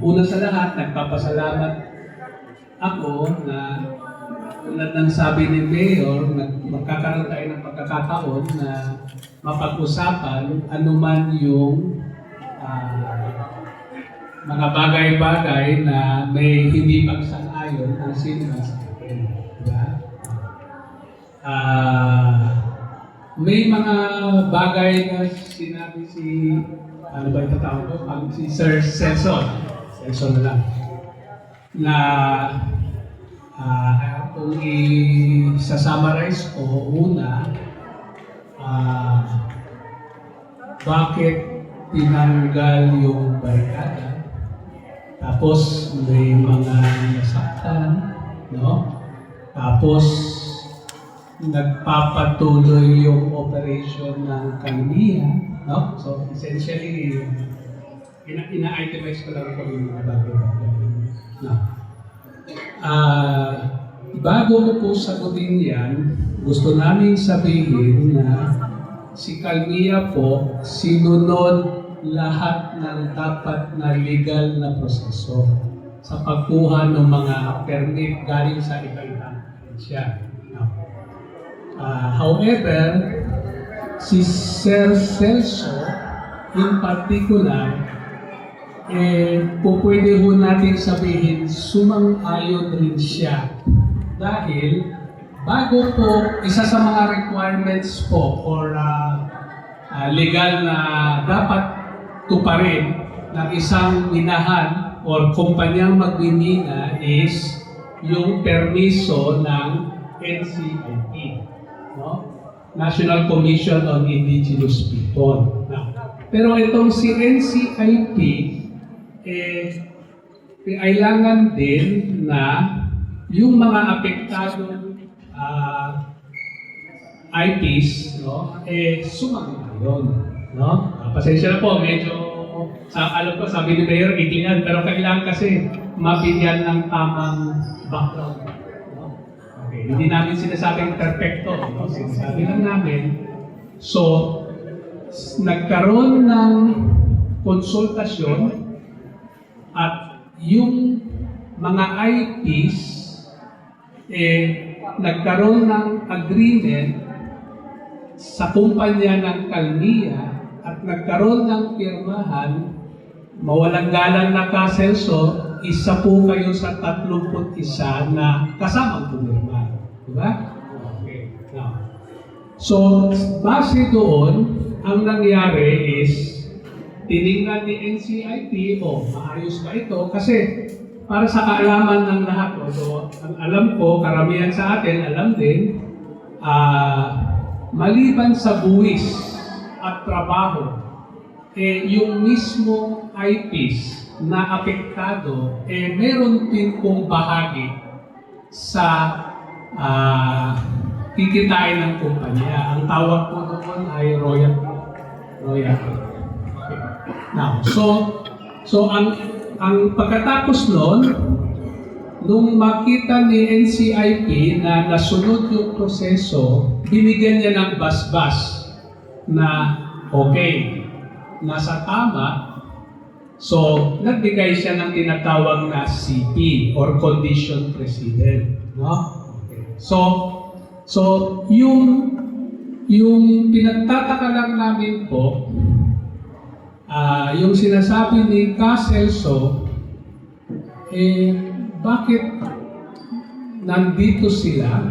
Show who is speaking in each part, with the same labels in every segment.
Speaker 1: Una sa lahat, nagpapasalamat ako na tulad ng sabi ni Mayor, magkakaroon tayo ng pagkakataon na mapag-usapan anuman yung mga bagay-bagay na may hindi pagsang-ayon ng sino sa atin. Diba? May mga bagay na sinabi si, ano ba yung tawag ko? Si Sir Celson na lang, na kung i-summarize ko, una, bakit tinanggal yung barikada, tapos may mga nasaktan, no? Tapos nagpapatuloy yung operation ng Kalmia, no? So essentially, ina-itemize ko lang ito yung mga bagay-bagay. No? Bago ko po sagutin yan, gusto namin sabihin na si Kalmia po sinunod lahat ng dapat na legal na proseso sa pagkuha ng mga permit galing sa iba-ibang ahensya. However, si Sir Celso in particular, pwede ho natin sabihin sumang-ayon rin siya dahil bago po, isa sa mga requirements po or legal na dapat tuparin ng isang minahan or kumpanyang magmimina is yung permiso ng NCIP, no? National Commission on Indigenous People. Pero itong si NCIP, kailangan din na yung mga apektadong IPs, no, sumayon, no? Pasensya na po, medyo alam ko, sabi ni Mayor, iklingan, pero kailangan kasi mabigyan ng tamang background. No? Okay. Hindi namin sinasabing perfecto, no? Sinasabi lang namin. So, nagkaroon ng konsultasyon at yung mga IPs nagkaroon ng agreement sa kumpanya ng Kalmia at nagkaroon ng pirmahan, mawalang galang na kaselso, isa po kayo sa 31 na kasamang pumirma. Diba? Okay. Now, so, base doon, ang nangyari is, tinignan ni NCIP, maayos ba ito? Kasi, para sa kaalaman ng lahat, so, ang alam ko, karamihan sa atin, alam din, maliban sa buwis at trabaho, yung mismo IPs na apektado, meron din pong bahagi sa kikitain ng kumpanya. Ang tawag po doon ay royalty. Okay. Now, so ang pagkatapos noon, nung makita ni NCIP na nasunod yung proseso, binigyan niya ng basbas na okay, nasa tama. So, nagbigay siya ng tinatawag na CP or Condition Precedent. No? Okay. So yung pinagtataka lang namin po, yung sinasabi ni Celso, bakit nandito sila?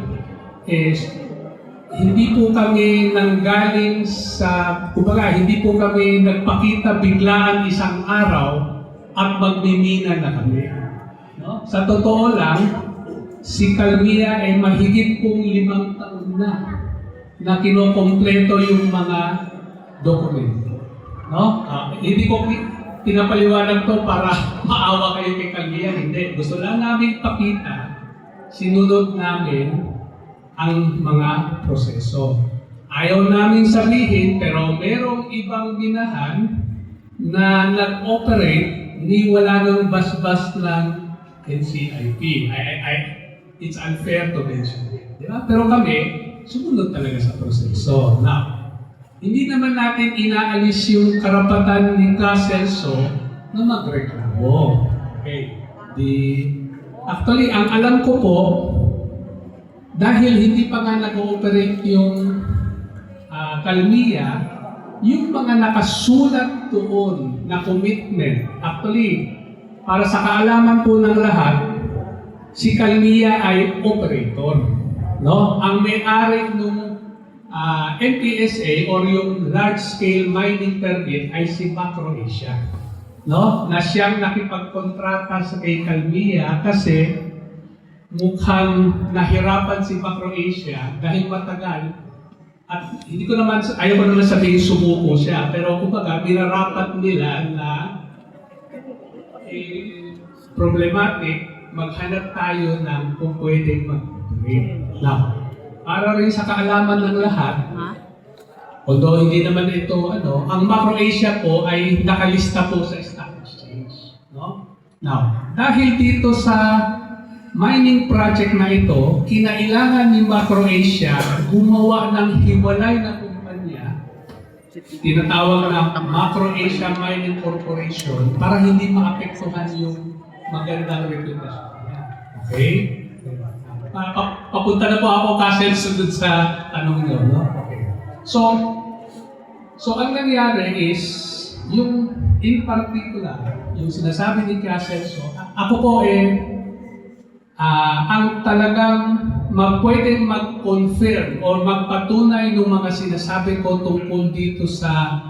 Speaker 1: Hindi po kami nanggaling sa, kumbaga, hindi po kami nagpakita biglaan isang araw at magmimina na kami. No? Sa totoo lang, si Kalmia ay mahigit pong 5 taon na kinokompleto yung mga dokumento. No? Hindi ko pinapaliwanag to para maawa kayo kay Kalmia. Hindi. Gusto lang namin pakita, sinunod namin ang mga proseso. Ayaw namin sabihin, pero merong ibang minahan na nag-operate ni wala nang basbas ng NCIP. It's unfair to mention it. Diba? Pero kami, sumunod talaga sa proseso. Now, hindi naman natin inaalis yung karapatan ni Celso na magreklamo. Okay. Actually, ang alam ko po, dahil hindi pa nga nag-ooperate yung Kalmia, yung mga nakasulat doon na commitment, actually, para sa kaalaman po ng lahat, si Kalmia ay operator. No? Ang may-ari ng NPSA or yung large-scale mining permit ay si Macro Asia. No? Na siyang nakipagkontrata sa kay Kalmia kasi mukhang nahirapan si Macro Asia dahil matagal at hindi ko naman, ayaw ko naman sabihin sumuko siya, pero kumbaga binarapat nila na problematic, maghanap tayo ng kung pwedeng mag-operate. Now, para rin sa kaalaman ng lahat, although hindi naman ito, ang Macro Asia po ay nakalista po sa stock exchange. No? Now, dahil dito sa mining project na ito, kinailangan ni Macro Asia gumawa ng hiwalay na kumpanya, tinatawag na Macro Asia Mining Corporation, para hindi maapektuhan yung magandang reputasyon niya. Okay? Papunta na po ako kasi sunod sa tanong nyo. No? Okay. So ang nangyari is, yung in particular, yung sinasabi ni Caselso, ako po ang talagang pwedeng mag-confirm o magpatunay ng mga sinasabi ko tungkol dito sa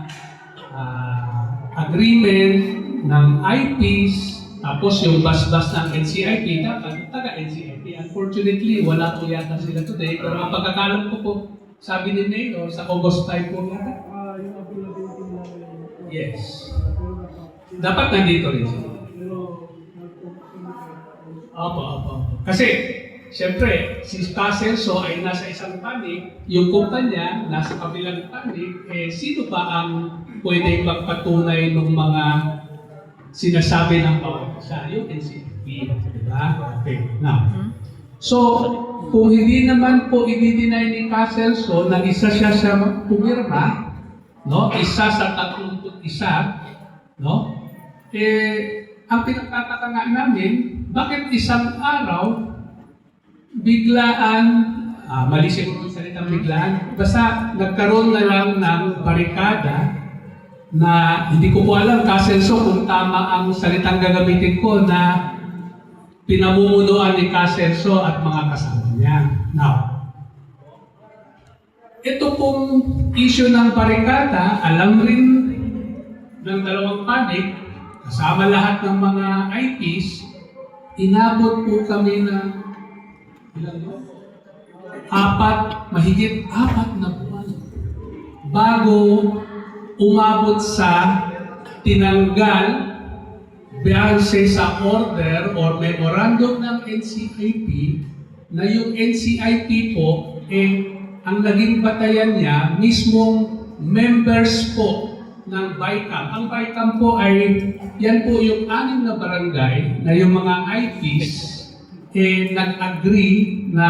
Speaker 1: agreement ng IPs, tapos yung bas-bas ng NCIP, dapat taga-NCIP. Unfortunately, wala po yata sila today, pero ang pagkakalam ko po, sabi ni Mayor, sa August time po yata. Yes. Dapat nandito rin sila. Opo. Kasi, siyempre, si Caselso ay nasa isang panig, yung kumpanya nasa kabilang panig, sino ba ang pwedeng magpatunay ng mga sinasabi ng bawat isa? Yung NCP, diba? Okay, now. So, kung hindi naman po i-deny ni Caselso na isa siya sa pumirma, no? Isa sa 31, no? Ang pinagtataka nga namin, bakit isang araw, biglaan, mali siguro yung salitang biglaan, basta nagkaroon na lang ng barikada na hindi ko po alam, Caselso, kung tama ang salitang gagamitin ko na pinamumunuan ni Caselso at mga kasama niya. Now, ito pong issue ng barikada, alam rin ng dalawang panig, kasama lahat ng mga IPs, inabot po kami ng mahigit 4 na buwan bago umabot sa tinanggal base sa order or memorandum ng NCIP na yung NCIP po, ang naging batayan niya, mismong members po ng BICAM. Ang BICAM po ay, yan po yung 6 na barangay na yung mga IPs nag-agree na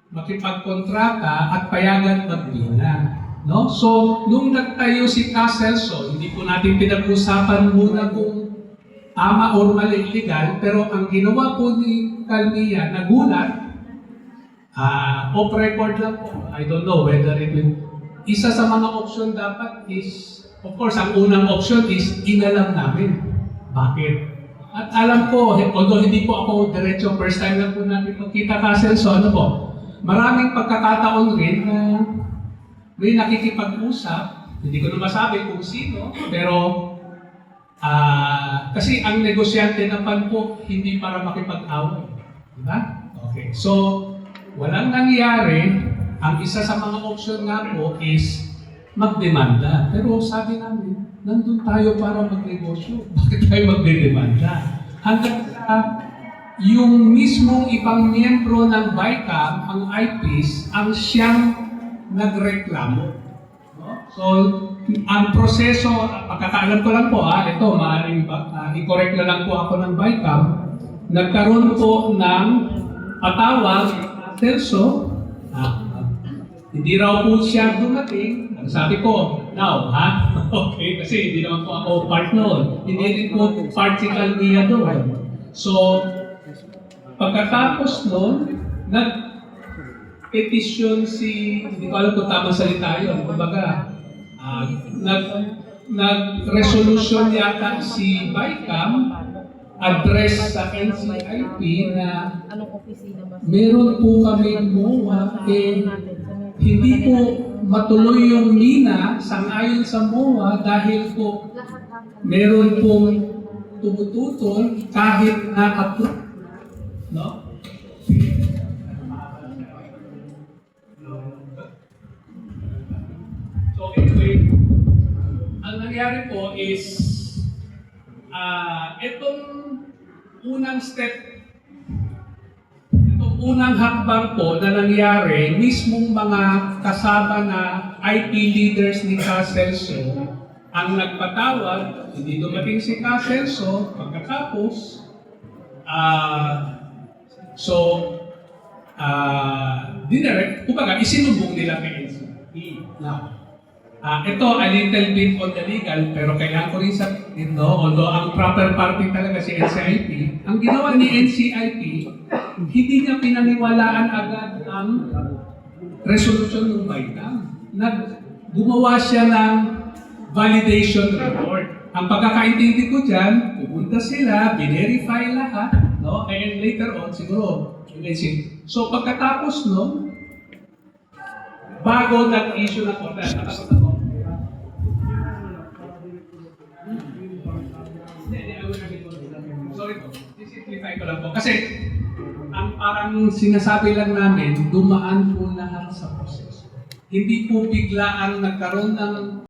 Speaker 1: makipagkontrata at payagan magbina. No? So, nung nagtayo si Caselso, hindi po natin pinag-usapan muna kung tama o mali legal, pero ang ginawa po ni Kalmia, nagulat, off record lang po, I don't know whether it will, isa sa mga option dapat is, of course, ang unang option is inalam namin. Bakit? At alam ko, although hindi po ako diretso, first time lang po natin magkita Caselso, maraming pagkakataon rin na may nakikipag-usap, hindi ko na masabi kung sino, pero kasi ang negosyante naman po, hindi para makipag-away. Diba? Okay. So, walang nangyari. Ang isa sa mga option nga po is magdemanda. Pero sabi namin, nandun tayo para magnegosyo. Bakit tayo magdedemanda? Hanggang sa yung mismong ibang miyembro ng BICAM, ang IPs, ang siyang nagreklamo. No? So, ang proseso, pagkakaalam ko lang po, ito, maaaring i-correct na lang po ako ng BICAM, nagkaroon po ng patawag, Caselso, Hindi raw po siya dumating. Ang sabi ko, now, ha? Okay, kasi hindi naman po ako part noon. Hindi rin po part si Calvia doon. So, pagkatapos noon, nag-petition si, hindi ko alam kung tamang salita yun, kumbaga, nag-resolution yata si BICAM, address sa NCIP na
Speaker 2: Anong opisina ba?
Speaker 1: meron po kami MOA, hindi po matuloy yung mina sang-ayon sa MOA dahil po meron pong tumututol kahit na-approve. No? So anyway, ang nangyari po is itong unang step, itong unang hakbang po na nangyari, mismong mga kasama na IP leaders ni Caselso ang nagpatawag, hindi dumating si Caselso, pagkatapos, dinirect, kumbaga, isinumbong nila kay NCIP. Now, ito, a little bit on the legal, pero kailangan ko rin sabihin, no? Although ang proper party talaga si NCIP, ang ginawa ni NCIP, hindi niya pinaniwalaan agad ang resolution ng BICAM. Gumawa siya ng validation report. Ang pagkakaintindi ko dyan, pupunta sila, binerify lahat, no? And later on, siguro, so pagkatapos nun, bago nag-issue ng order, nakapos ako. Sorry po, simplify ko lang po. Kasi, ang parang sinasabi lang namin, dumaan po lahat sa proseso. Hindi po biglaan nagkaroon ng